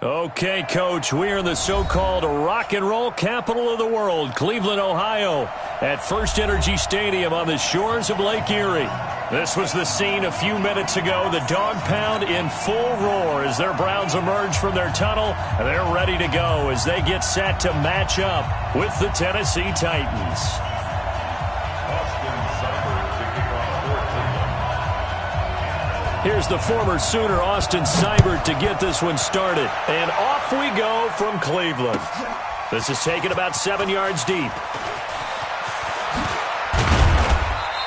Okay, Coach, we are in the so-called rock and roll capital of the world, Cleveland, Ohio, at First Energy Stadium on the shores of Lake Erie. This was the scene a few minutes ago, the dog pound in full roar as their Browns emerge from their tunnel. They're ready to go as they get set to match up with the Tennessee Titans. Here's the former Sooner, Austin Seibert, to get this one started. And off we go from Cleveland. This is taken about 7 yards deep.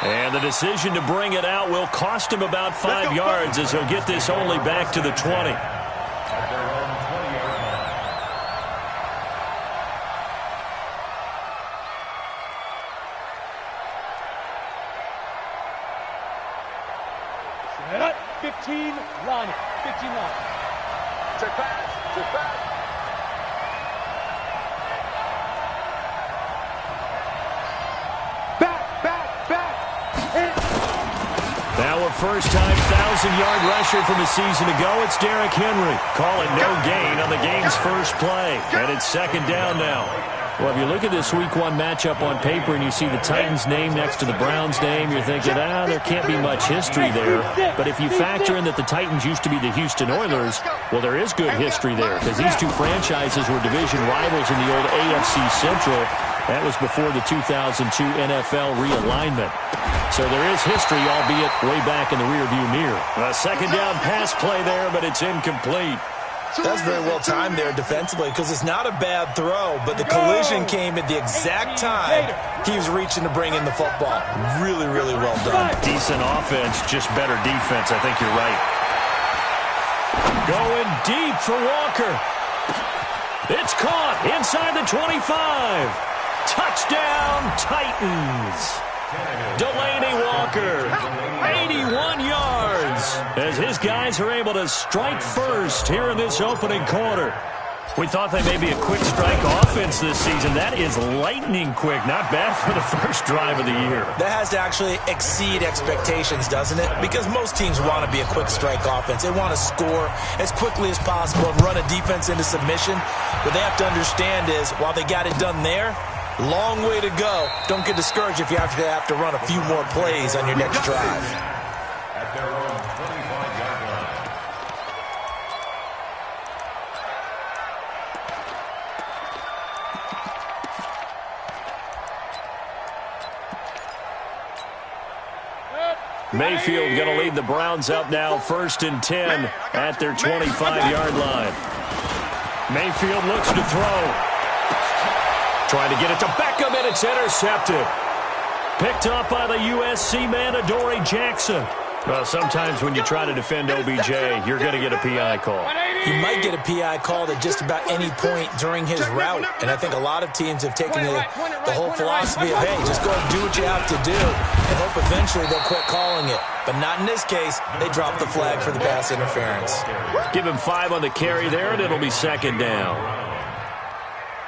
And the decision to bring it out will cost him about 5 yards as he'll get this only back to the 20. Set, 15, line it, 15 line. Check pass. Back. Now a first-time 1,000-yard rusher from a season ago, it's Derrick Henry. Call it no gain on the game's first play. And it's second down now. Well, if you look at this Week 1 matchup on paper and you see the Titans' name next to the Browns' name, you're thinking, there can't be much history there. But if you factor in that the Titans used to be the Houston Oilers, well, there is good history there because these two franchises were division rivals in the old AFC Central. That was before the 2002 NFL realignment. So there is history, albeit way back in the rearview mirror. A second down pass play there, but it's incomplete. That's very well timed there defensively because it's not a bad throw, but the collision came at the exact time he was reaching to bring in the football. Really, really well done. Decent offense, just better defense. I think you're right. Going deep for Walker. It's caught inside the 25. Touchdown, Titans. Delaney Walker, 81 yards, as his guys are able to strike first here in this opening quarter. We thought they may be a quick strike offense this season. That is lightning quick. Not bad for the first drive of the year. That has to actually exceed expectations, doesn't it? Because most teams want to be a quick strike offense. They want to score as quickly as possible and run a defense into submission. What they have to understand is, while they got it done there, long way to go. Don't get discouraged if you have to run a few more plays on your next drive. At their own 25-yard line. Mayfield going to lead the Browns up now, 1st and 10 at their 25-yard line. Mayfield looks to throw. Trying to get it to Beckham, and it's intercepted. Picked up by the USC man, Adoree Jackson. Well, sometimes when you try to defend OBJ, you're going to get a PI call. You might get a PI called at just about any point during his route. And I think a lot of teams have taken the whole philosophy of, hey, just go and do what you have to do and hope eventually they'll quit calling it. But not in this case. They dropped the flag for the pass interference. Give him 5 on the carry there, and it'll be second down.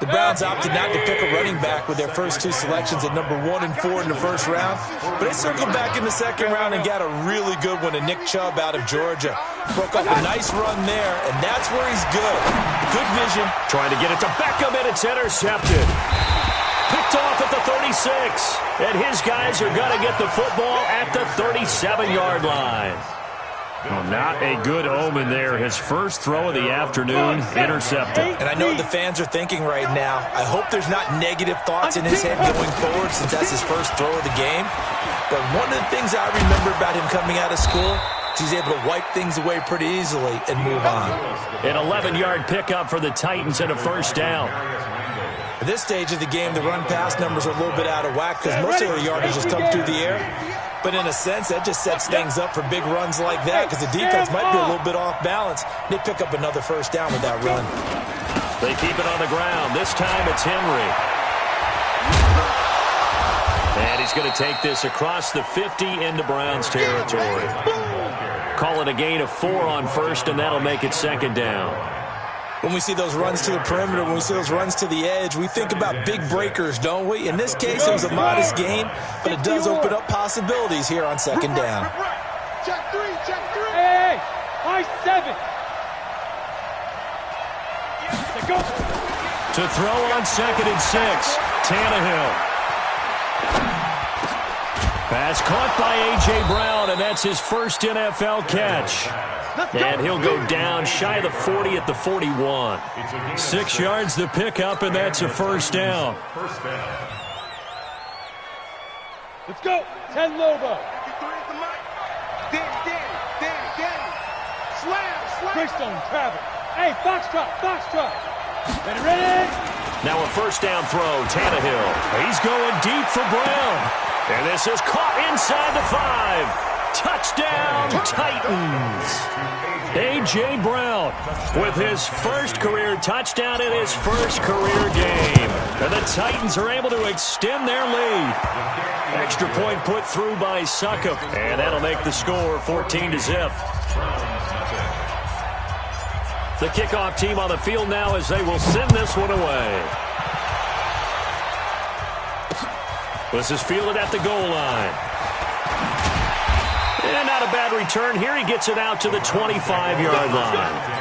The Browns opted not to pick a running back with their first 2 selections at number 1 and 4 in the first round. But they circled back in the second round and got a really good one to Nick Chubb out of Georgia. Broke up a nice run there, and that's where he's good. Good vision. Trying to get it to Beckham, and it's intercepted. Picked off at the 36. And his guys are going to get the football at the 37-yard line. Well, not a good omen there. His first throw of the afternoon, intercepted. And I know what the fans are thinking right now. I hope there's not negative thoughts in his head going forward since that's his first throw of the game. But one of the things I remember about him coming out of school is he's able to wipe things away pretty easily and move on. An 11-yard pickup for the Titans and a first down. At this stage of the game, the run-pass numbers are a little bit out of whack because most of their yardage has come through the air. But in a sense, that just sets things up for big runs like that because the defense might be a little bit off balance. They pick up another first down with that run. They keep it on the ground. This time it's Henry. And he's going to take this across the 50 into Browns territory. Call it a gain of 4 on first, and that'll make it second down. When we see those runs to the perimeter, when we see those runs to the edge, we think about big breakers, don't we? In this case, it was a modest gain, but it does open up possibilities here on second down. Check 3. Hey, I-7. Go. To throw on 2nd and 6, Tannehill. Pass caught by A.J. Brown, and that's his first NFL catch. And he'll go down shy of the 40 at the 41. 6 yards the pickup, and that's a first down. Let's go. 10 Lobo. Greystone, travel. Hey, Foxtrot. Ready? Now a first down throw, Tannehill. He's going deep for Brown. And this is caught inside the 5. Touchdown, Titans. A.J. Brown with his first career touchdown in his first career game. And the Titans are able to extend their lead. Extra point put through by Succop. And that'll make the score 14-0. The kickoff team on the field now as they will send this one away. This is fielded at the goal line. And not a bad return here. He gets it out to the 25-yard line.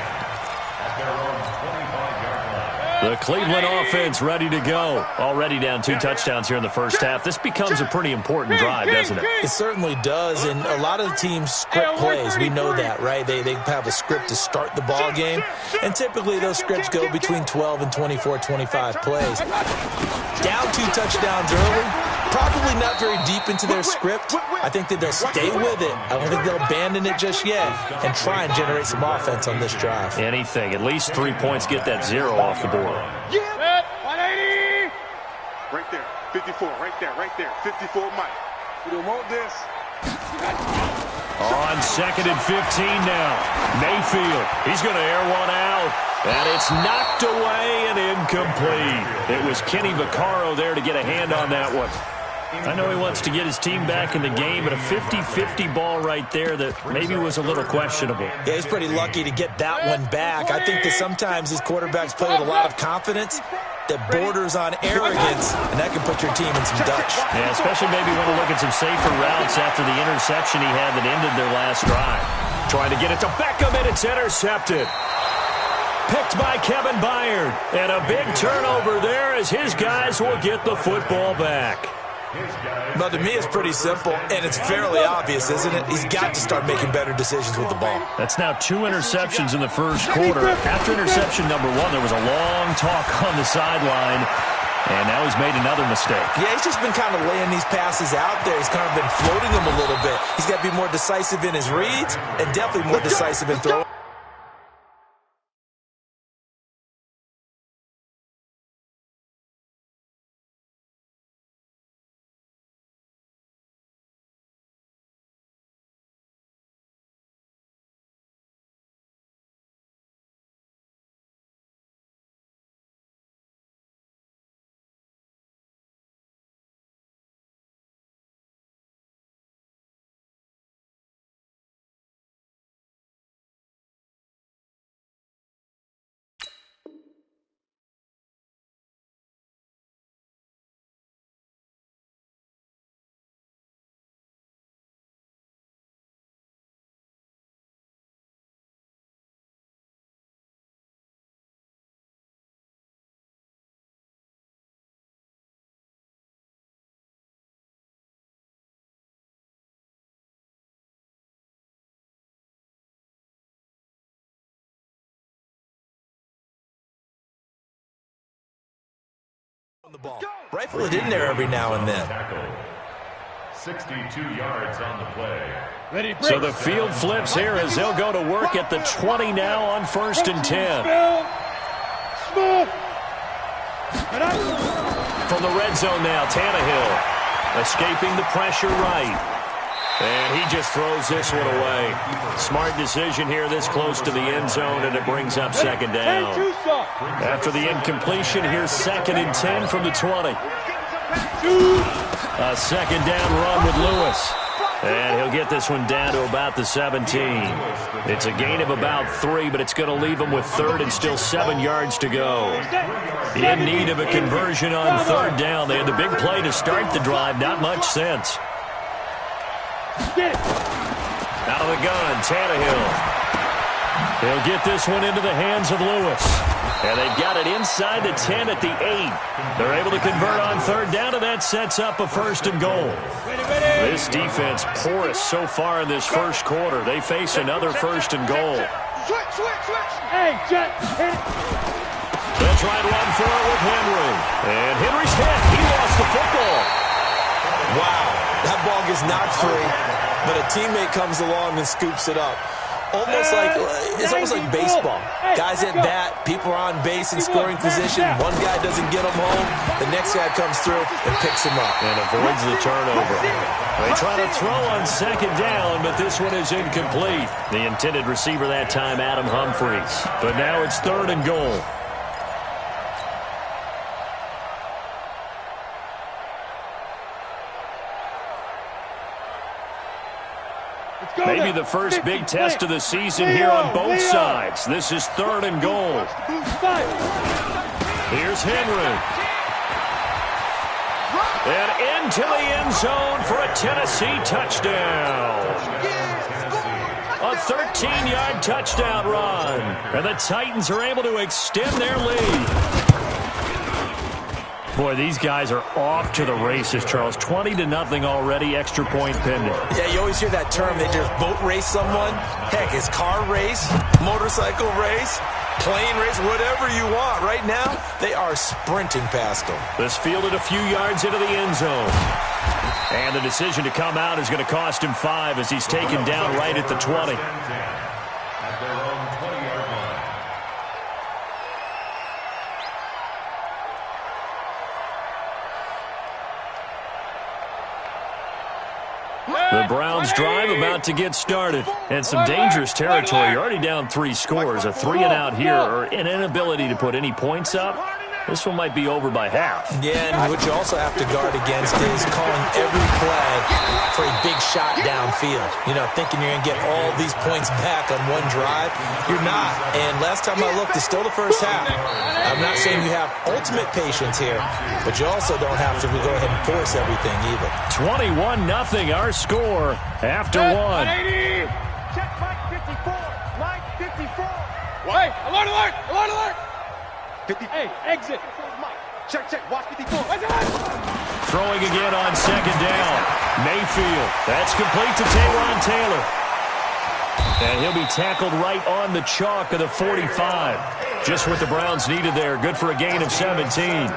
The Cleveland offense ready to go. Already down 2 touchdowns here in the first half. This becomes a pretty important drive, doesn't it? It certainly does, and a lot of the teams script plays. We know that, right? They have a script to start the ball game, and typically those scripts go between 12 and 24, 25 plays. Down 2 touchdowns early, probably not very deep into their script. I think that they'll stay with it. I don't think they'll abandon it just yet and try and generate some offense on this drive. Anything. At least 3 points, get that 0 off the board. 180. Right there. 54. Right there. 54 Mike. We don't want this. On 2nd and 15 now. Mayfield. He's going to air one out. And it's knocked away and incomplete. It was Kenny Vaccaro there to get a hand on that one. I know he wants to get his team back in the game, but a 50-50 ball right there that maybe was a little questionable. Yeah, he's pretty lucky to get that one back. I think that sometimes his quarterbacks play with a lot of confidence that borders on arrogance, and that can put your team in some Dutch. Yeah, especially maybe want to look at some safer routes after the interception he had that ended their last drive. Trying to get it to Beckham, and it's intercepted. Picked by Kevin Byard. And a big turnover there as his guys will get the football back. Well, to me, it's pretty simple, and it's fairly obvious, isn't it? He's got to start making better decisions with the ball. That's now 2 interceptions in the first quarter. After interception number 1, there was a long talk on the sideline, and now he's made another mistake. Yeah, he's just been kind of laying these passes out there. He's kind of been floating them a little bit. He's got to be more decisive in his reads and definitely more decisive in throwing. The ball. Rifle it in there every now and then. 62 yards on the play. Ready, so the field flips here as they'll go to work at the 20 now on 1st and 10. Smooth. From the red zone now, Tannehill escaping the pressure right. And he just throws this one away. Smart decision here this close to the end zone, and it brings up 2nd down. After the incompletion, here's 2nd and 10 from the 20. A 2nd down run with Lewis. And he'll get this one down to about the 17. It's a gain of about 3, but it's going to leave him with 3rd and still 7 yards to go. In need of a conversion on 3rd down. They had the big play to start the drive. Not much sense. Out of the gun, Tannehill. He'll get this one into the hands of Lewis. And they've got it inside the 10 at the 8. They're able to convert on third down, and that sets up a 1st and goal. This defense porous so far in this first quarter. They face another 1st and goal. Switch. Hey, Jet, hit it. They'll try to run for it with Henry. And Henry's hit. He lost the football. Wow, that ball gets knocked free, but a teammate comes along and scoops it up. It's almost like baseball. Guys at bat, people are on base in scoring position. One guy doesn't get them home. The next guy comes through and picks him up. And avoids the turnover. They try to throw on 2nd down, but this one is incomplete. The intended receiver that time, Adam Humphries. But now it's 3rd and goal. Maybe the first big test of the season here on both sides. This is 3rd and goal. Here's Henry. And into the end zone for a Tennessee touchdown. A 13-yard touchdown run. And the Titans are able to extend their lead. Boy, these guys are off to the races, Charles. 20-0 already, extra point pending. Yeah, you always hear that term. They just boat race someone. Heck, it's car race, motorcycle race, plane race, whatever you want. Right now, they are sprinting past them. This fielded a few yards into the end zone. And the decision to come out is going to cost him 5 as he's taken down right at the 20. At their own 20-yard line. The Browns drive about to get started. And some dangerous territory. You're already down 3 scores. A 3-and-out here or an inability to put any points up. This one might be over by half. Yeah, and what you also have to guard against is calling every play for a big shot downfield. You know, thinking you're going to get all these points back on one drive. You're not. And last time I looked, it's still the first half. I'm not saying you have ultimate patience here, but you also don't have to go ahead and force everything either. 21-0 our score after 1. Check Mike 54. Mike 54. Wait, alert. 50. Hey, exit. Check. Watch 54. Throwing again on 2nd down. Mayfield. That's complete to Taywan Taylor. And he'll be tackled right on the chalk of the 45. Just what the Browns needed there. Good for a gain of 17.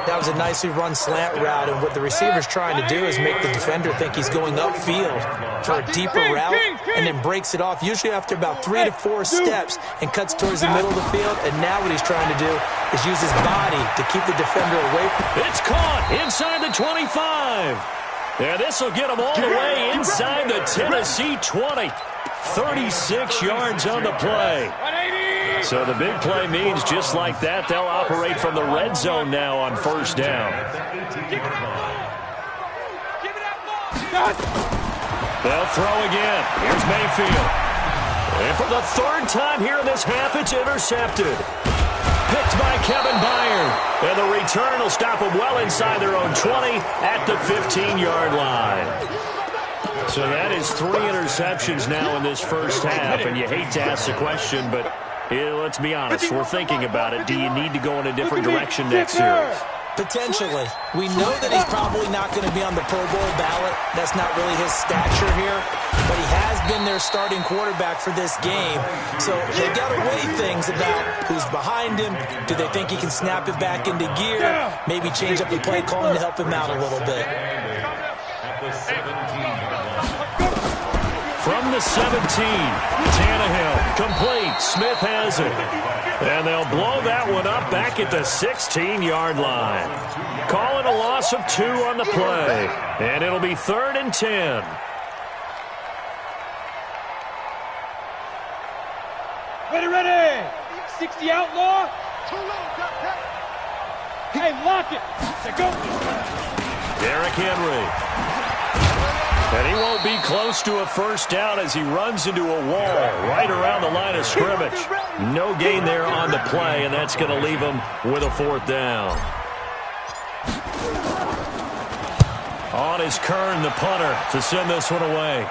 That was a nicely run slant route, and what the receiver's trying to do is make the defender think he's going upfield for a deeper route and then breaks it off, usually after about 3 to 4 steps, and cuts towards the middle of the field. And now what he's trying to do is use his body to keep the defender away. It's caught inside the 25. Yeah, this will get him all the way inside the Tennessee 20. 36 yards on the play. So the big play means just like that, they'll operate from the red zone now on 1st down. They'll throw again. Here's Mayfield. And for the 3rd time here in this half, it's intercepted. Picked by Kevin Byard. And the return will stop them well inside their own 20 at the 15-yard line. So that is 3 interceptions now in this first half, and you hate to ask the question, but let's be honest, we're thinking about it. Do you need to go in a different direction next series? Potentially. We know that he's probably not going to be on the Pro Bowl ballot. That's not really his stature here, but he has been their starting quarterback for this game. So they've got to weigh things about who's behind him. Do they think he can snap it back into gear? Maybe change up the play calling to help him out a little bit. From the 17, Tannehill, complete. Smith has it. And they'll blow that one up back at the 16-yard line. Calling a loss of 2 on the play. And it'll be 3rd and 10. Ready. 60 outlaw. Hey, lock it. Go. Derrick Henry. And he won't be close to a 1st down as he runs into a wall right around the line of scrimmage. No gain there on the play, and that's going to leave him with a 4th down. On is Kern, the punter, to send this one away.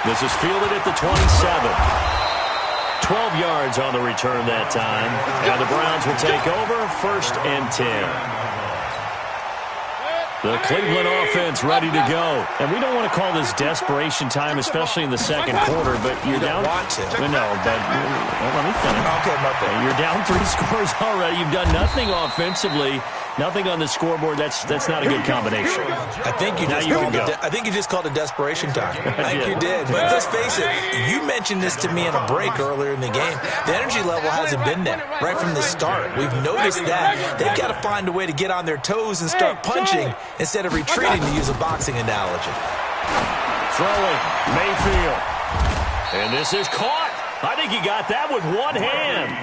This is fielded at the 27. 12 yards on the return that time. And the Browns will take over 1st and 10. The Cleveland offense ready to go. And we don't want to call this desperation time, especially in the second quarter, but you're down. Want to. No, but let me finish. Okay, my bad. You're down 3 scores already. You've done nothing offensively, nothing on the scoreboard. That's not a good combination. I think you just called it desperation time. I think you did. But let's face it, you mentioned this to me in a break earlier in the game. The energy level hasn't been there right from the start. We've noticed that. They've got to find a way to get on their toes and start punching instead of retreating, to use a boxing analogy. Throwing, Mayfield. And this is caught. I think he got that with one hand.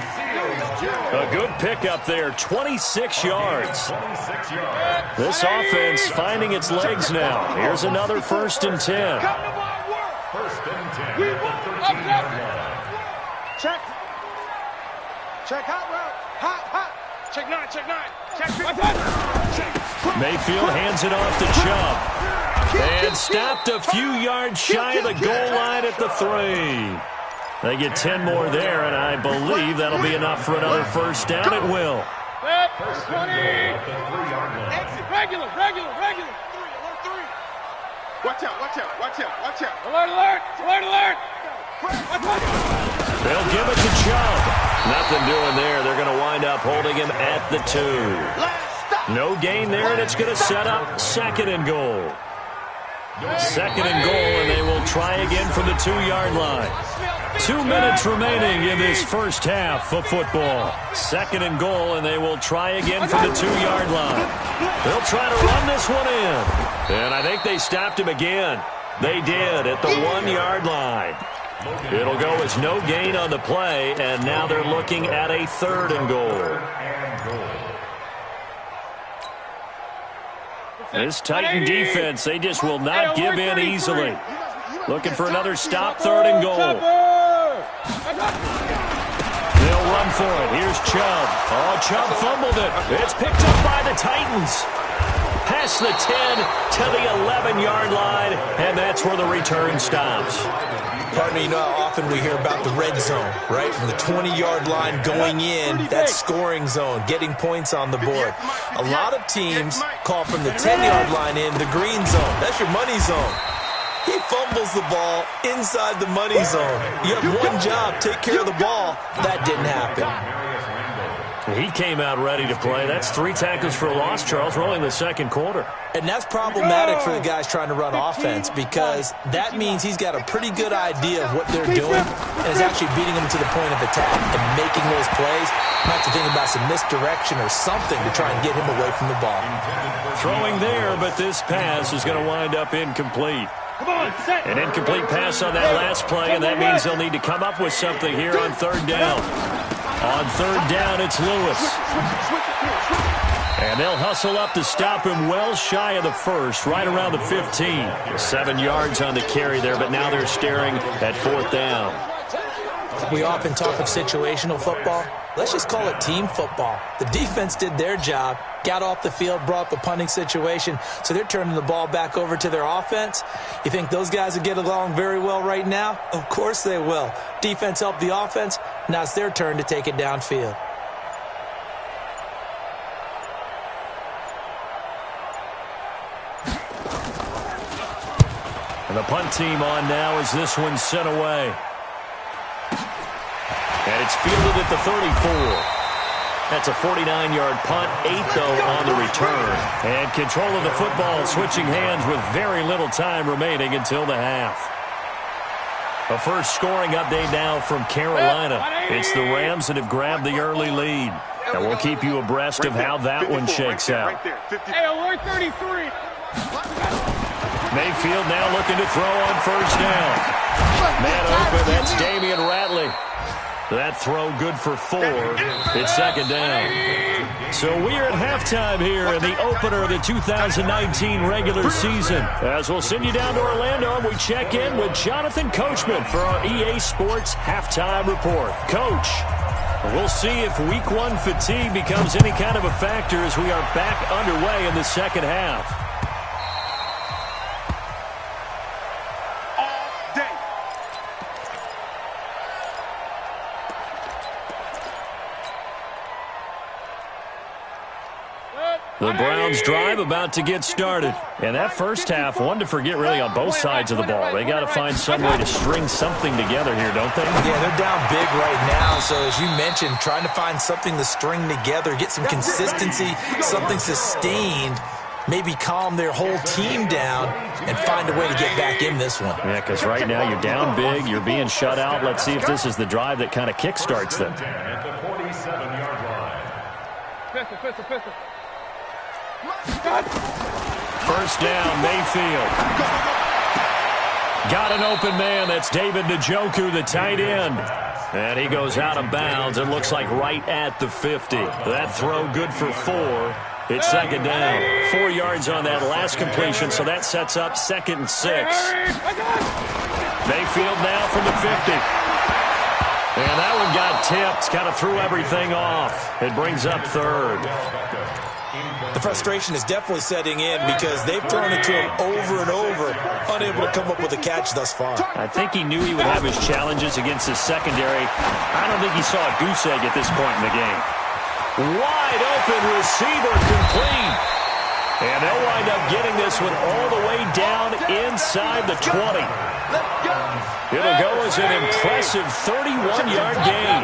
A good pickup there, 26 yards. This offense finding its legs now. Here's another 1st and 10. Check. Check hot route. Hot. Check 9. Check. Mayfield hands it off to Chubb. And stopped a few yards shy of the goal line at the 3. They get 10 more there, and I believe that'll be enough for another 1st down. It will. First 20. Regular. 3. Alert 3. Watch out. Alert. They'll give it to Chubb. Nothing doing there. They're going to wind up holding him at the 2. No gain there, and it's going to set up 2nd and goal. 2nd and goal, and they will try again from the 2-yard line. 2 minutes remaining in this first half of football. 2nd and goal, and they will try again from the 2-yard line. They'll try to run this one in. And I think they stopped him again. They did at the 1-yard line. It'll go as no gain on the play, and now they're looking at a 3rd and goal. This Titan defense, they just will not give in easily. Looking for another stop, 3rd and goal. They'll run for it. Here's Chubb. Oh, Chubb fumbled it. It's picked up by the Titans. Past the 10 to the 11-yard line, and that's where the return stops. Partner, you know how often we hear about the red zone, right? From the 20-yard line going in, that scoring zone, getting points on the board. A lot of teams call from the 10-yard line in the green zone. That's your money zone. He fumbles the ball inside the money zone. You have one job, take care of the ball. That didn't happen. He came out ready to play. That's 3 tackles for a loss, Charles, rolling the second quarter. And that's problematic for the guys trying to run offense, because that means he's got a pretty good idea of what they're doing and is actually beating them to the point of attack and making those plays. Not to think about some misdirection or something to try and get him away from the ball. Throwing there, but this pass is going to wind up incomplete. An incomplete pass on that last play, and that means they'll need to come up with something here on 3rd down. On 3rd down, it's Lewis. And they'll hustle up to stop him well shy of the 1st, right around the 15. 7 yards on the carry there, but now they're staring at 4th down. We often talk of situational football. Let's just call it team football. The defense did their job, got off the field, brought up a punting situation, so they're turning the ball back over to their offense. You think those guys will get along very well right now? Of course they will. Defense helped the offense. Now it's their turn to take it downfield. And the punt team on now as this one's sent away. And it's fielded at the 34. That's a 49-yard punt, 8 though on the return. And control of the football switching hands with very little time remaining until the half. A first scoring update now from Carolina. It's the Rams that have grabbed the early lead. And we'll keep you abreast of how that one shakes out. Hey, alert 33. Mayfield now looking to throw on 1st down. Man open, that's Damian Ratley. That throw good for 4. It's 2nd down. So we are at halftime here in the opener of the 2019 regular season. As we'll send you down to Orlando, and we check in with Jonathan Coachman for our EA Sports Halftime Report. Coach, we'll see if Week 1 fatigue becomes any kind of a factor as we are back underway in the second half. The Browns drive about to get started. And that first half, one to forget really on both sides of the ball. They got to find some way to string something together here, don't they? Yeah, they're down big right now. So as you mentioned, trying to find something to string together, get some consistency, something sustained, maybe calm their whole team down and find a way to get back in this one. Yeah, because right now you're down big, you're being shut out. Let's see if this is the drive that kind of kickstarts them. At the 47-yard line. Pistol. First down, Mayfield. Got an open man. That's David Njoku, the tight end. And he goes out of bounds. It looks like right at the 50. That throw good for 4. It's second down. 4 yards on that last completion, so that sets up 2nd and 6. Mayfield now from the 50. And that one got tipped, kind of threw everything off. It brings up 3rd. The frustration is definitely setting in because they've thrown it to him over and over, unable to come up with a catch thus far. I think he knew he would have his challenges against his secondary. I don't think he saw a goose egg at this point in the game. Wide open receiver complete. And they'll wind up getting this one all the way down inside the 20. It'll go as an impressive 31-yard gain.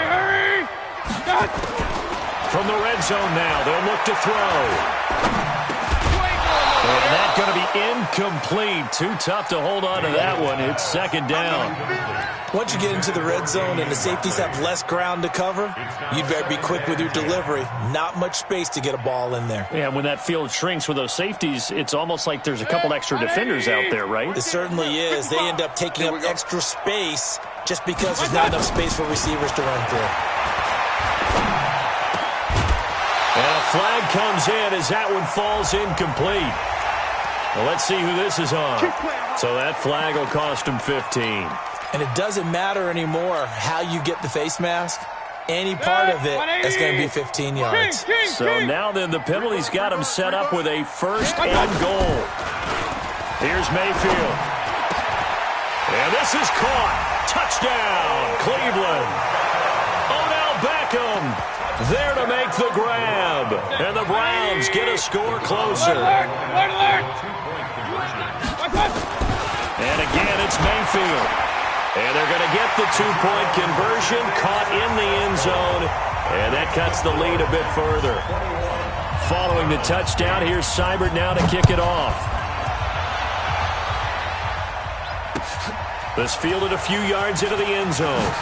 Hurry! Stop! From the red zone now, they'll look to throw. And that's going to be incomplete. Too tough to hold on to that one. It's second down. Once you get into the red zone and the safeties have less ground to cover, you'd better be quick with your delivery. Not much space to get a ball in there. Yeah, when that field shrinks with those safeties, it's almost like there's a couple extra defenders out there, right? It certainly is. They end up taking up extra space just because there's not enough space for receivers to run through. And a flag comes in as that one falls incomplete. Well, let's see who this is on. So that flag will cost him 15. And it doesn't matter anymore how you get the face mask. Any part of it is going to be 15 yards. So now then the penalty's got him set up with a 1st and goal. Here's Mayfield. And this is caught. Touchdown, Cleveland. Odell Beckham there to make the grab. And the Browns get a score closer. And again, it's Mayfield. And they're going to get the 2-point conversion, caught in the end zone. And that cuts the lead a bit further. Following the touchdown, here's Seibert now to kick it off. This fielded a few yards into the end zone.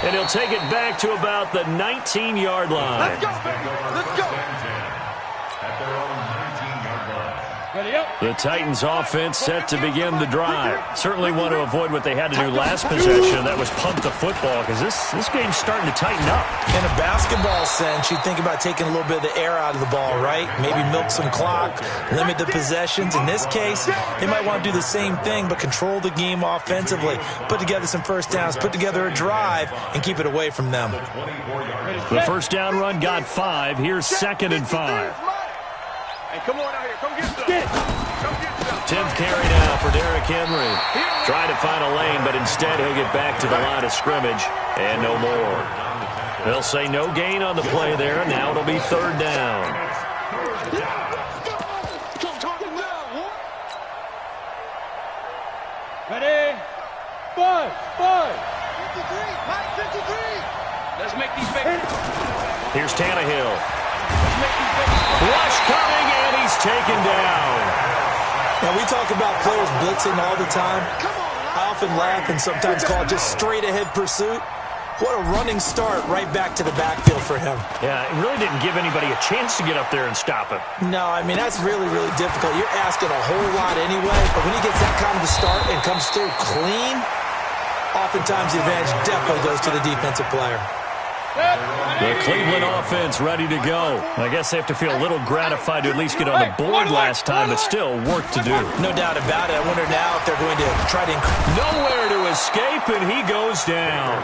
And he'll take it back to about the 19-yard line. Let's go, baby. Let's go. At their own 19-yard line. Ready up. The Titans offense set to begin the drive. Certainly want to avoid what they had to do last possession. That was punt the football because this game's starting to tighten up. In a basketball sense, you think about taking a little bit of the air out of the ball, right? Maybe milk some clock, limit the possessions. In this case, they might want to do the same thing but control the game offensively. Put together some first downs, put together a drive, and keep it away from them. The first down run got 5. Here's 2nd and 5. Hey, come on out here. Come get some. Come get some. 10th carry now for Derrick Henry. Trying to find a lane, but instead he'll get back to the line of scrimmage and no more. They'll say no gain on the play there. Now it'll be 3rd down. Ready? 5. 53. Let's make these babies. Here's Tannehill. Let's make these babies. Rush coming, and he's taken down. Now, we talk about players blitzing all the time. I often laugh and sometimes call it just straight-ahead pursuit. What a running start right back to the backfield for him. Yeah, it really didn't give anybody a chance to get up there and stop him. No, I mean, that's really, really difficult. You're asking a whole lot anyway, but when he gets that kind of a start and comes through clean, oftentimes the advantage definitely goes to the defensive player. The Cleveland offense ready to go. I guess they have to feel a little gratified to at least get on the board last time, but still work to do. No doubt about it. I wonder now if they're going to try to... Nowhere to escape, and he goes down.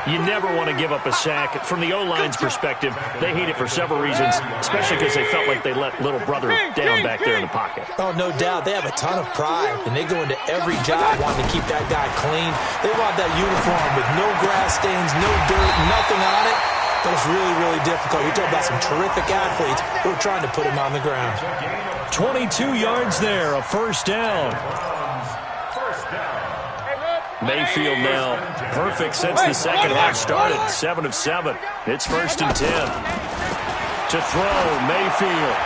You never want to give up a sack. From the O-line's perspective, they hate it for several reasons, especially because they felt like they let little brother down back there in the pocket. Oh, no doubt. They have a ton of pride, and they go into every job wanting to keep that guy clean. They want that uniform with no grass stains, no dirt, nothing on it. but it's really, really difficult. You're talking about some terrific athletes who are trying to put him on the ground. 22 yards there, a first down. Mayfield now perfect since the second half started, 7 of 7. It's 1st and 10. To throw, Mayfield.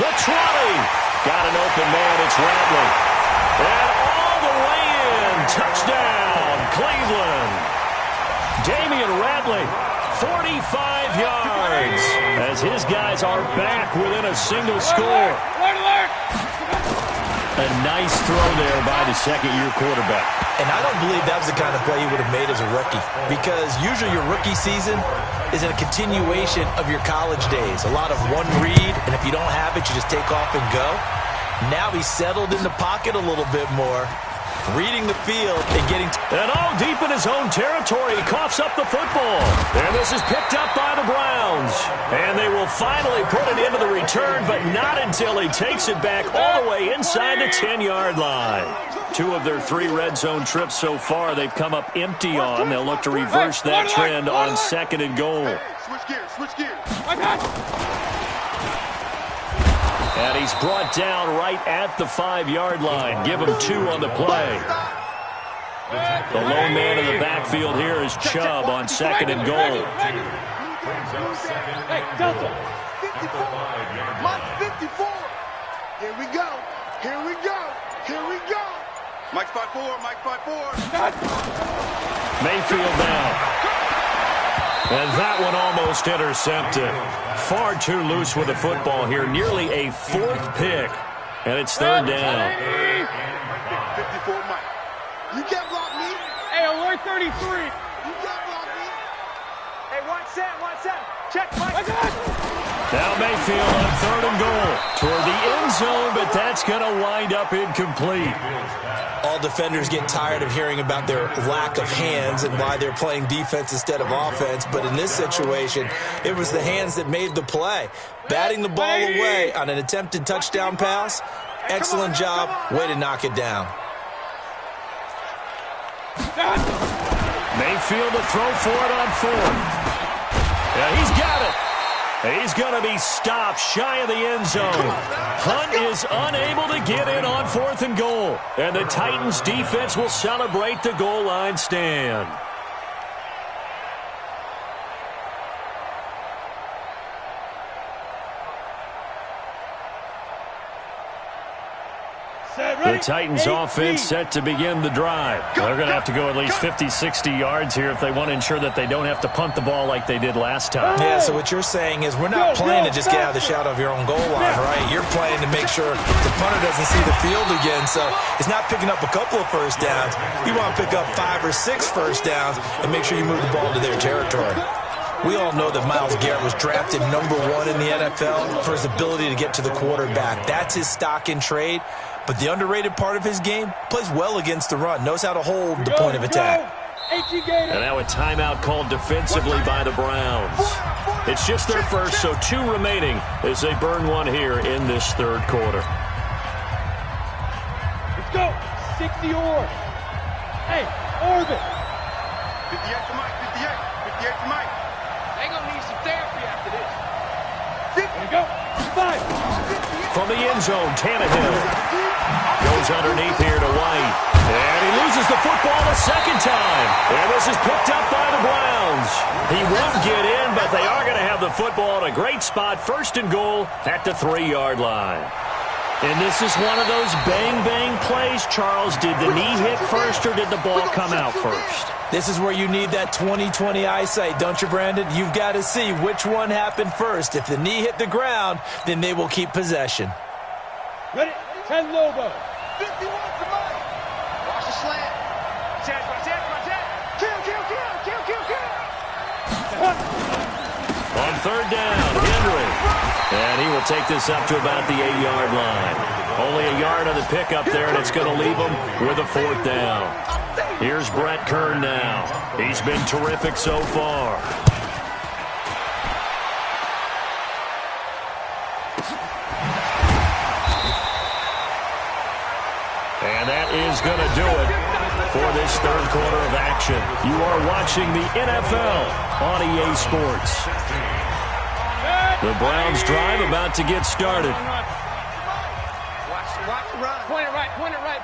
The 20. Got an open man, it's Radley. And all the way in, touchdown, Cleveland. Damian Radley, 45 yards, as his guys are back within a single score. A nice throw there by the second-year quarterback. And I don't believe that was the kind of play he would have made as a rookie, because usually your rookie season is a continuation of your college days. A lot of one read, and if you don't have it, you just take off and go. Now he's settled in the pocket a little bit more, reading the field and getting... And all deep in his own territory, he coughs up the football. And this is picked up by the Browns. And they will finally put it into the return, but not until he takes it back all the way inside the 10-yard line. 2 of their 3 red zone trips so far, they've come up empty on. They'll look to reverse that trend on 2nd and goal. Switch gears, switch gears. And he's brought down right at the 5-yard line. Give him 2 on the play. The lone man in the backfield here is Chubb on 2nd and goal. Hey, Delta. 54. Mike 54. Here we go. Here we go. Here we go. Mike 5-4. Mike 5-4. Mayfield now. And that one almost intercepted. Far too loose with the football here. Nearly a 4th pick. And it's 3rd down. 54 Mike. You can't block me. Hey, alert 33. You can't block me. Hey, one set. Check, Mike. Now Mayfield on 3rd and goal. Toward the end zone, but that's going to wind up incomplete. All defenders get tired of hearing about their lack of hands and why they're playing defense instead of offense. But in this situation, it was the hands that made the play. Batting the ball away on an attempted touchdown pass. Excellent job. Way to knock it down. Mayfield to throw for it on 4th. Yeah, he's got it. He's going to be stopped shy of the end zone. Hunt is unable to get in on 4th and goal. And the Titans defense will celebrate the goal line stand. The Titans offense set to begin the drive. They're going to have to go at least 50, 60 yards here if they want to ensure that they don't have to punt the ball like they did last time. Yeah, so what you're saying is we're not playing to just get out of the shadow of your own goal line, right? You're playing to make sure the punter doesn't see the field again. So it's not picking up a couple of first downs. You want to pick up 5 or 6 first downs and make sure you move the ball to their territory. We all know that Myles Garrett was drafted #1 in the NFL for his ability to get to the quarterback. That's his stock in trade. But the underrated part of his game, plays well against the run, knows how to hold the point of attack. And now a timeout called defensively by the Browns. It's just their first, so 2 remaining as they burn 1 here in this 3rd quarter. Let's go. 60 Orr. Hey, Orbit. 58 to Mike. 58 to Mike. They're going to need some therapy after this. There you go. 5. From the end zone, Tannehill goes underneath here to White. And he loses the football a second time. And this is picked up by the Browns. He won't get in, but they are going to have the football at a great spot. 1st and goal at the 3-yard line. And this is one of those bang-bang plays, Charles. Did the knee hit first or did the ball come out first? This is where you need that 20/20 eyesight, don't you, Brandon? You've got to see which one happened first. If the knee hit the ground, then they will keep possession. Ready? 10 Lobo. 51 to Mike. Watch the slant. Watch that. Kill. On 3rd down, Henry. And he will take this up to about the 8-yard line. Only a yard on the pickup there, and it's going to leave him with a 4th down. Here's Brett Kern now. He's been terrific so far. And that is going to do it. for this third quarter of action. You are watching the NFL on EA Sports. The Browns drive about to get started.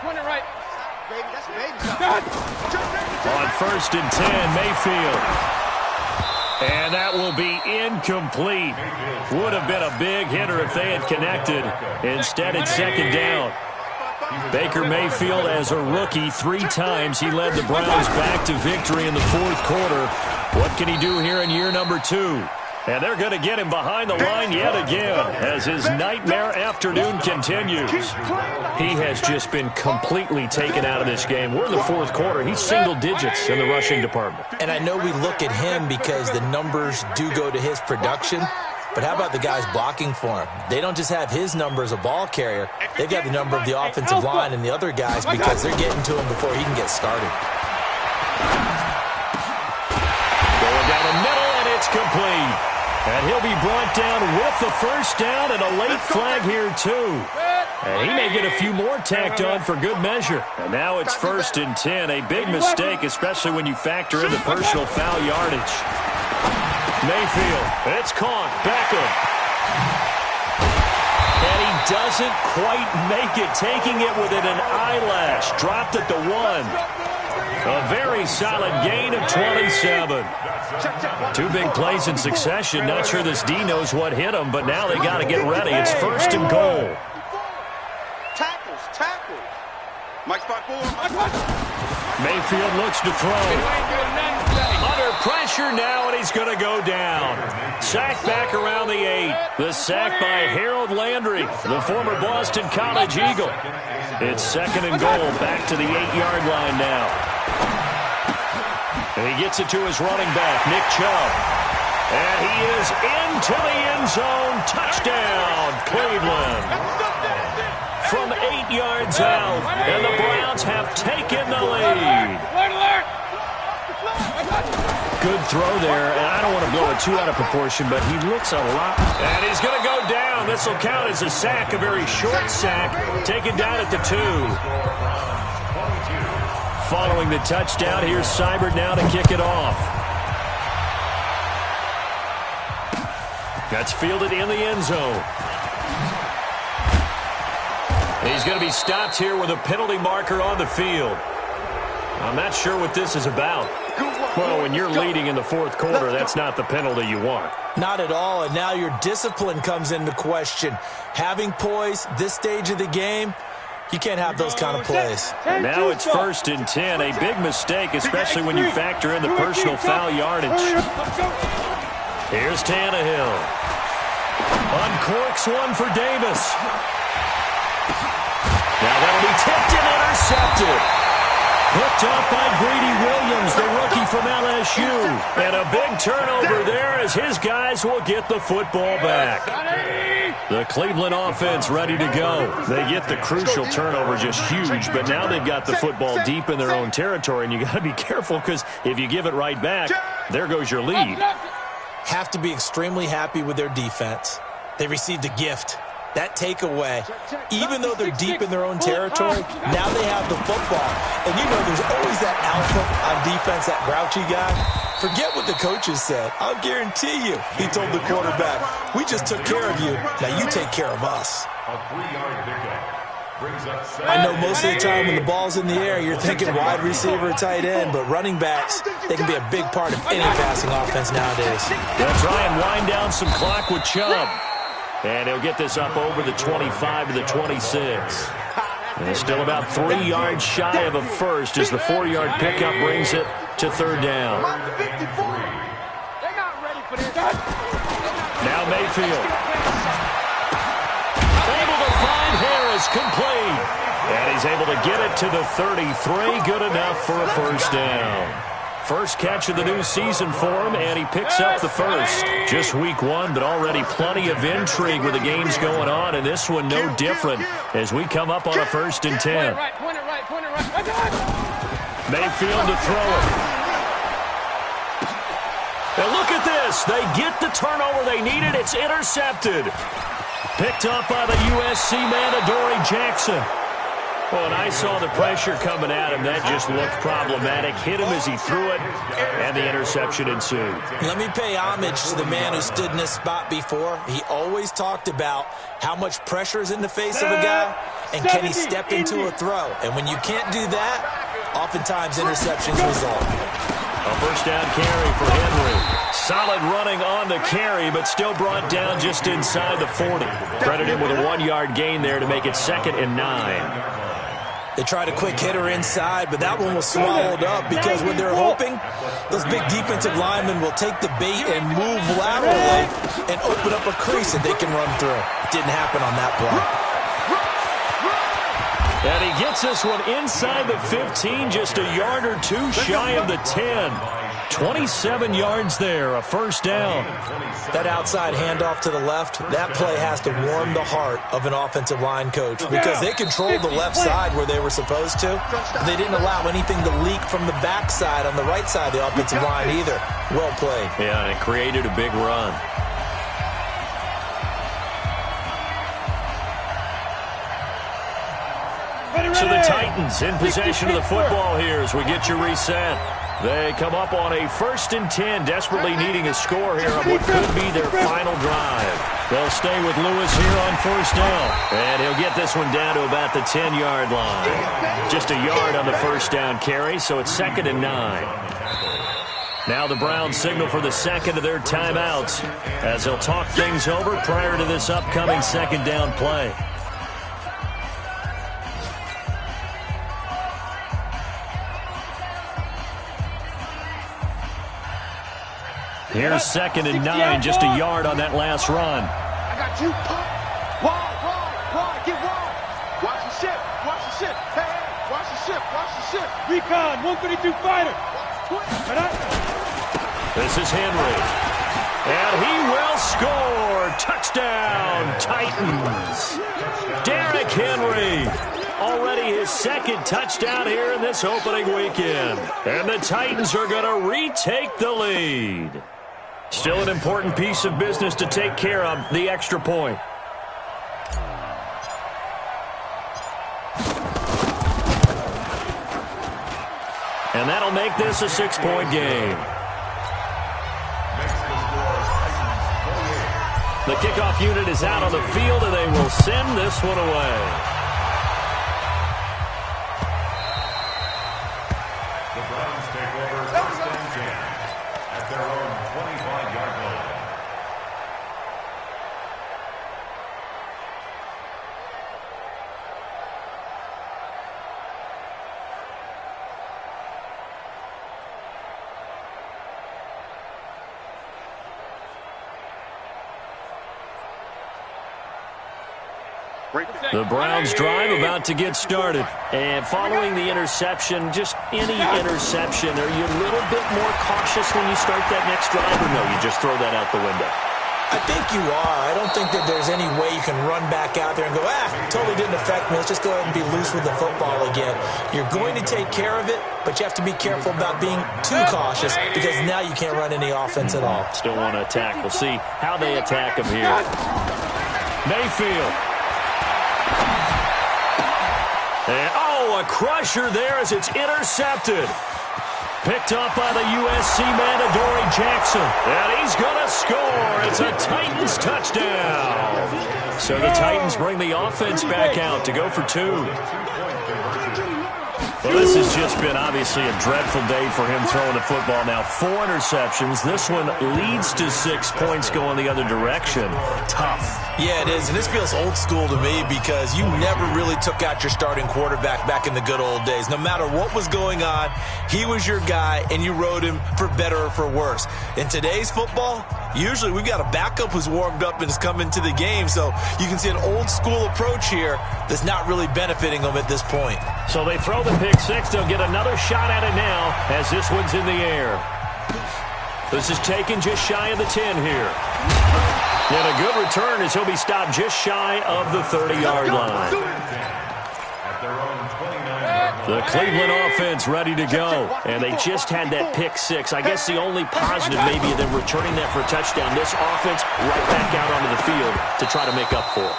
Point it right. Baby, that's baby. On 1st and 10, Mayfield. And that will be incomplete. Would have been a big hitter if they had connected. Instead, it's 2nd down. Baker Mayfield, as a rookie, 3 times he led the Browns back to victory in the 4th quarter. What can he do here in year number 2? And they're going to get him behind the line yet again as his nightmare afternoon continues. He has just been completely taken out of this game. We're in the 4th quarter. He's single digits in the rushing department. And I know we look at him because the numbers do go to his production. But how about the guys blocking for him? They don't just have his number as a ball carrier. They've got the number of the offensive line and the other guys because they're getting to him before he can get started. Going down the middle, and it's complete. And he'll be brought down with the first down and a late flag here, too. And he may get a few more tacked on for good measure. And now it's 1st and 10. A big mistake, especially when you factor in the personal foul yardage. Mayfield, it's caught. Beckham. And he doesn't quite make it, taking it within an eyelash. Dropped at the 1. A very solid gain of 27. 2 big plays in succession. Not sure this D knows what hit him, but now they got to get ready. It's 1st and goal. Tackles. Mike spot 4. Mayfield looks to throw. Under pressure now, and he's going to go down. Sack back around the 8. The sack by Harold Landry, the former Boston College Eagle. It's 2nd and goal, back to the 8-yard line now. And he gets it to his running back, Nick Chubb. And he is into the end zone. Touchdown, Cleveland. From 8 yards out, and the Browns have taken the lead. Good throw there, and I don't want to blow it too out of proportion, but he looks a lot. And he's going to go down. This will count as a sack, a very short sack, taken down at the 2. Following the touchdown, here's Seibert now to kick it off. That's fielded in the end zone. He's going to be stopped here with a penalty marker on the field. I'm not sure what this is about. Well, when you're leading in the 4th quarter, that's not the penalty you want. Not at all, and now your discipline comes into question. Having poise this stage of the game, you can't have those kind of plays. And now it's 1st and 10. A big mistake, especially when you factor in the personal foul yardage. Here's Tannehill. Uncorks one for Davis. Now that'll be tipped and intercepted. Hooked up by Greedy Williams, the rookie from LSU. And a big turnover there as his guys will get the football back. The Cleveland offense ready to go. They get the crucial turnover, just huge, but now they've got the football deep in their own territory, and you got to be careful because if you give it right back, there goes your lead. Have to be extremely happy with their defense. They received a gift. That takeaway, even though they're deep in their own territory, now they have the football. And you know there's always that alpha on defense, that grouchy guy. Forget what the coaches said. I'll guarantee you, he told the quarterback, we just took care of you. Now you take care of us. I know most of the time when the ball's in the air, you're thinking wide receiver, tight end, but running backs, they can be a big part of any passing offense nowadays. They'll try and wind down some clock with Chubb. And he'll get this up over the 25 to the 26. And still about 3 yards shy of a first as the 4-yard pickup brings it to 3rd down. Now Mayfield. Able to find Harris, complete. And he's able to get it to the 33. Good enough for a first down. First catch of the new season for him, and he picks up the first. Just week 1, but already plenty of intrigue with the games going on, and this one no different as we come up on a 1st and 10. Mayfield to throw it. And look at this. They get the turnover they needed. It's intercepted. Picked up by the USC man, Adoree Jackson. Well, and I saw the pressure coming at him. That just looked problematic. Hit him as he threw it, and the interception ensued. Let me pay homage to the man who stood in this spot before. He always talked about how much pressure is in the face of a guy, and can he step into a throw. And when you can't do that, oftentimes interceptions result. A first down carry for Henry. Solid running on the carry, but still brought down just inside the 40. Credit him with a 1-yard gain there to make it 2nd and 9. They tried a quick hitter inside, but that one was swallowed up because what they're hoping, those big defensive linemen will take the bait and move laterally and open up a crease that they can run through. Didn't happen on that play. And he gets this one inside the 15, just a yard or two shy of the 10. 27 yards there, a first down. That outside handoff to the left, that play has to warm the heart of an offensive line coach because they controlled the left side where they were supposed to. They didn't allow anything to leak from the backside on the right side of the offensive line either. Well played. Yeah, and it created a big run. So the Titans in possession of the football here as we get your reset. They come up on a 1st and 10, desperately needing a score here on what could be their final drive. They'll stay with Lewis here on 1st down. And he'll get this one down to about the 10-yard line. Just a yard on the first down carry, so it's 2nd and 9. Now the Browns signal for the second of their timeouts as they'll talk things over prior to this upcoming 2nd down play. Here's 2nd and 9, just a yard on that last run. I got you. Wide, get wide. Watch the ship, watch the ship. Hey, watch the ship, watch the ship. Recon, 152 fighter. This is Henry. And he will score. Touchdown, Titans. Derrick Henry. Already his 2nd touchdown here in this opening weekend. And the Titans are going to retake the lead. Still an important piece of business to take care of, the extra point. And that'll make this a 6-point game. The kickoff unit is out on the field, and they will send this one away. The Browns take over 1st and 10 at their own 25-yard line. The Browns drive about to get started. And following the interception, just any interception, are you a little bit more cautious when you start that next drive, or no, you just throw that out the window? I think you are. I don't think that there's any way you can run back out there and go, totally didn't affect me. Let's just go ahead and be loose with the football again. You're going to take care of it, but you have to be careful about being too cautious because now you can't run any offense at all. Still want to attack. We'll see how they attack him here. Mayfield. And, a crusher there as it's intercepted. Picked up by the USC man, Adoree Jackson. And he's going to score. It's a Titans touchdown. So the Titans bring the offense back out to go for 2. Well, this has just been obviously a dreadful day for him throwing the football. Now 4 interceptions. This one leads to 6 points going the other direction. Tough. Yeah, it is. And this feels old school to me because you never really took out your starting quarterback back in the good old days. No matter what was going on, he was your guy, and you rode him for better or for worse. In today's football, usually we've got a backup who's warmed up and has come into the game. So you can see an old school approach here that's not really benefiting them at this point. So they throw the pick 6. They'll get another shot at it now as this one's in the air. This is taken just shy of the 10 here. And a good return as he'll be stopped just shy of the 30-yard line. The Cleveland offense ready to go. And they just had that pick 6. I guess the only positive maybe of them returning that for a touchdown. This offense right back out onto the field to try to make up for it.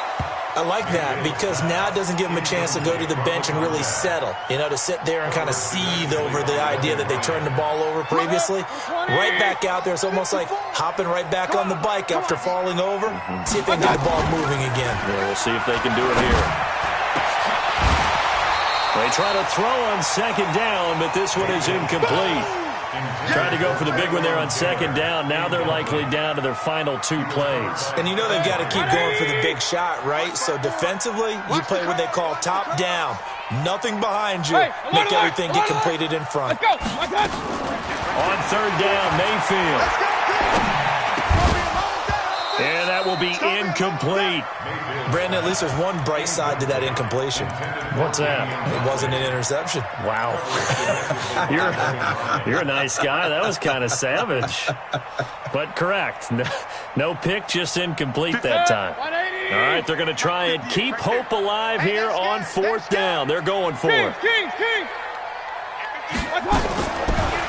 I like that because now it doesn't give them a chance to go to the bench and really settle, to sit there and kind of seethe over the idea that they turned the ball over previously. Right back out there. It's almost like hopping right back on the bike after falling over. See if they can get the ball moving again. Yeah, we'll see if they can do it here. They try to throw on second down, but this one is incomplete. Trying to go for the big one there on second down. Now they're likely down to their final 2 plays. And they've got to keep going for the big shot, right? So defensively, you play what they call top down. Nothing behind you. Make everything get completed in front. Let's go. On third down, Mayfield. And that will be incomplete. Brandon, at least there's one bright side to that incompletion. What's that? It wasn't an interception. Wow. You're a nice guy. That was kind of savage. But correct. No pick, just incomplete that time. All right, they're going to try and keep hope alive here on fourth down. They're going for it.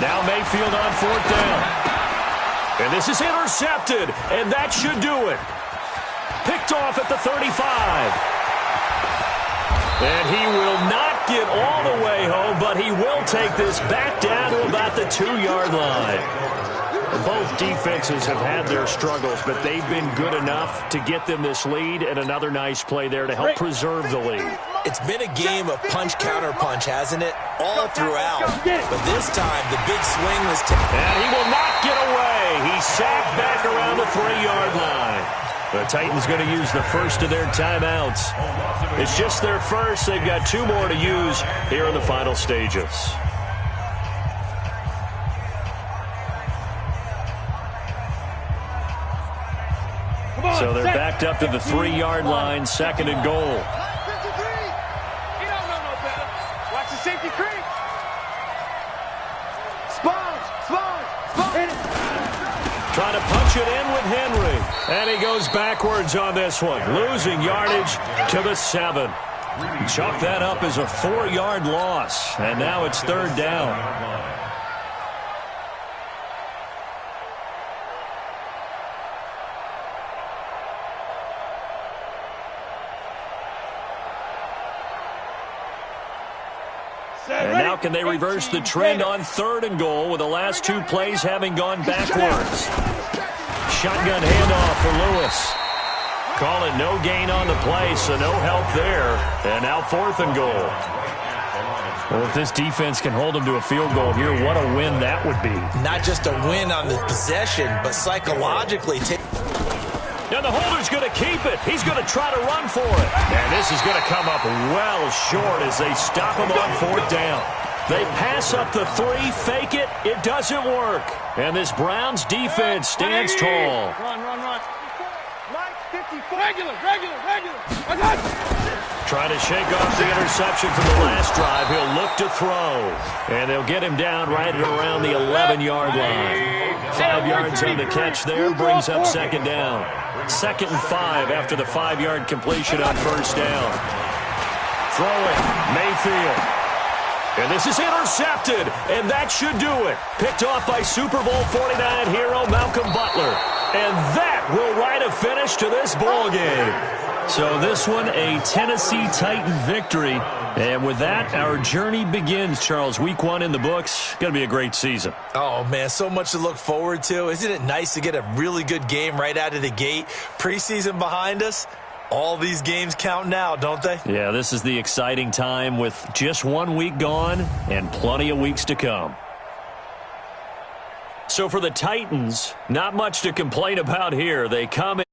Now Mayfield on fourth down. And this is intercepted, and that should do it. Picked off at the 35. And he will not get all the way home, but he will take this back down to about the 2-yard line. Both defenses have had their struggles, but they've been good enough to get them this lead, and another nice play there to help preserve the lead. It's been a game of punch-counter-punch, hasn't it? All throughout. But this time, the big swing was and he will not get away. He's sacked back around the 3-yard line. The Titans going to use the first of their timeouts. It's just their first. They've got 2 more to use here in the final stages. So they're backed up to the 3-yard line, second and goal. He don't know no better. Watch the safety creep. Sponge. Trying to punch it in with Henry. And he goes backwards on this one, losing yardage to the 7. Chalk that up as a 4-yard loss. And now it's third down. And now can they reverse the trend on third and goal with the last 2 plays having gone backwards? Shotgun handoff for Lewis. Call it no gain on the play, so no help there. And now fourth and goal. Well, if this defense can hold them to a field goal here, what a win that would be. Not just a win on the possession, but psychologically. And the holder's going to keep it. He's going to try to run for it. And this is going to come up well short as they stop him on fourth down. They pass up the 3, fake it. It doesn't work. And this Browns defense stands tall. Run. Mike, 54. Regular. Trying to shake off the interception from the last drive. He'll look to throw. And they'll get him down right at around the 11-yard line. 5 yards on the catch there brings up second down. 2nd and 5 after the 5-yard completion on first down. Throwing, Mayfield. And this is intercepted, and that should do it. Picked off by Super Bowl 49 hero Malcolm Butler. And that will write a finish to this ball game. So this one, a Tennessee Titan victory. And with that, our journey begins, Charles. Week 1 in the books. Going to be a great season. Oh, man, so much to look forward to. Isn't it nice to get a really good game right out of the gate? Preseason behind us. All these games count now, don't they? Yeah, this is the exciting time with just 1 week gone and plenty of weeks to come. So for the Titans, not much to complain about here. They come in